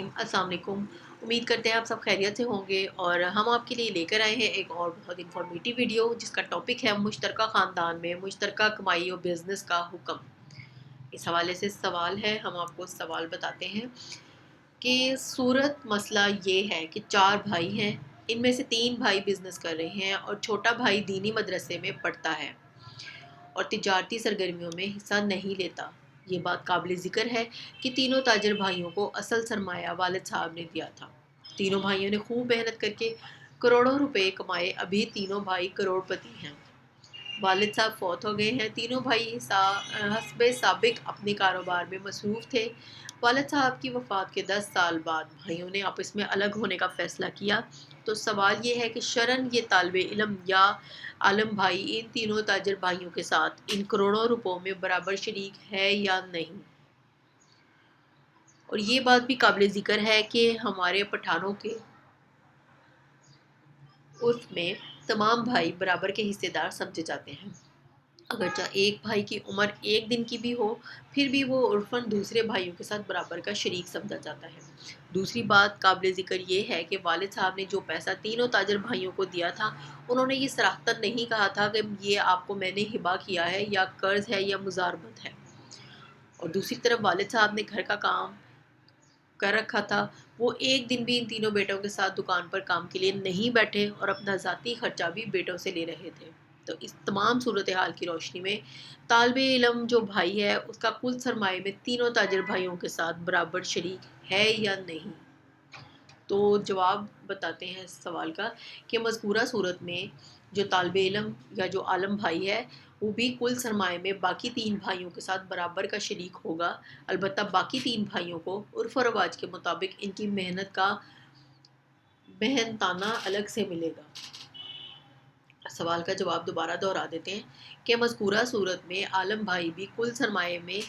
अस्सलाम वालेकुम। उम्मीद करते हैं आप सब खैरियत से होंगे और हम आपके लिए लेकर आए हैं एक और बहुत इन्फॉर्मेटिव वीडियो जिसका टॉपिक है मुश्तरका ख़ानदान में मुश्तरका कमाई और बिज़नेस का हुक्म। इस हवाले से सवाल है, हम आपको सवाल बताते हैं कि सूरत मसला ये है कि 4 भाई हैं, इनमें से 3 भाई बिज़नेस कर रहे हैं और छोटा भाई दीनी मदरसे में पढ़ता है और तिजारती सरगर्मियों में हिस्सा नहीं लेता। ये बात काबिल ज़िक्र है कि तीनों ताजर भाइयों को असल सरमाया वालिद साहब ने दिया था। तीनों भाइयों ने खूब मेहनत करके करोड़ों रुपए कमाए, अभी तीनों भाई करोड़पति हैं। वालिद साहब फौत हो गए हैं। तीनों भाई हस्बे साबिक अपने कारोबार में मसरूफ़ थे। वालिद साहब की वफ़ात के 10 साल बाद भाइयों ने आपस में अलग होने का फ़ैसला किया। तो सवाल ये है कि शरन ये तालिबे इल्म या आलम भाई इन तीनों ताजर भाइयों के साथ इन करोड़ों रुपयों में बराबर शरीक है या नहीं। और ये बात भी काबिल ज़िक्र है कि हमारे पठानों के उर्फ में तमाम भाई बराबर के हिस्सेदार समझे जाते हैं। अगरचे एक भाई की उम्र एक दिन की भी हो, फिर भी वो उर्फन दूसरे भाइयों के साथ बराबर का शरीक समझा जाता है। दूसरी बात काबिल ज़िक्र ये है कि वालिद साहब ने जो पैसा तीनों ताजर भाइयों को दिया था, उन्होंने ये सराहतन नहीं कहा था कि ये आपको मैंने हिबा किया है या कर्ज है या मुजारबत है। और दूसरी तरफ वालिद साहब ने घर का काम कर रखा था। वो एक दिन भी इन तीनों बेटों के साथ दुकान पर काम के लिए नहीं बैठे और अपना ज़ाती खर्चा भी बेटों से ले रहे थे। तो इस तमाम सूरत हाल की रोशनी में तालिबे इल्म जो भाई है उसका कुल सरमाए में तीनों ताजर भाइयों के साथ बराबर शरीक है या नहीं। तो जवाब बताते हैं इस सवाल का कि मज़कूरा सूरत में जो तालिबे इल्म या जो आलम भाई है वो भी कुल सरमाए में बाकी 3 भाइयों के साथ बराबर का शरीक होगा। अलबत्ता बाकी 3 भाइयों को उर्फ़ और रवाज के मुताबिक इनकी मेहनत का मेहनताना अलग से मिलेगा। सवाल का जवाब दोबारा दोहरा देते हैं कि मज़कूरा सूरत में आलम भाई भी कुल सरमाए में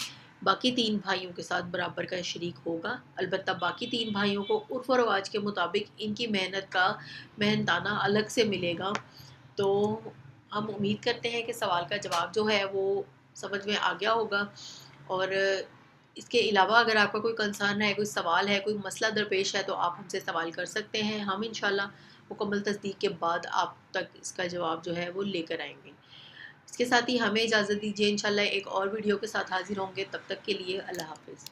बाकी 3 भाइयों के साथ बराबर का शरीक होगा। अलबत्ता बाकी 3 भाइयों को उर्फ़ और रवाज के मुताबिक इनकी मेहनत का मेहनताना अलग से मिलेगा। तो हम उम्मीद करते हैं कि सवाल का जवाब जो है वो समझ में आ गया होगा। और इसके अलावा अगर आपका कोई कंसर्न है, कोई सवाल है, कोई मसला दरपेश है तो आप हमसे सवाल कर सकते हैं। हम इंशाल्लाह मुकम्मल तस्दीक के बाद आप तक इसका जवाब जो है वो लेकर आएंगे। इसके साथ ही हमें इजाज़त दीजिए, इंशाल्लाह एक और वीडियो के साथ हाजिर होंगे। तब तक के लिए अल्लाह हाफ़िज़।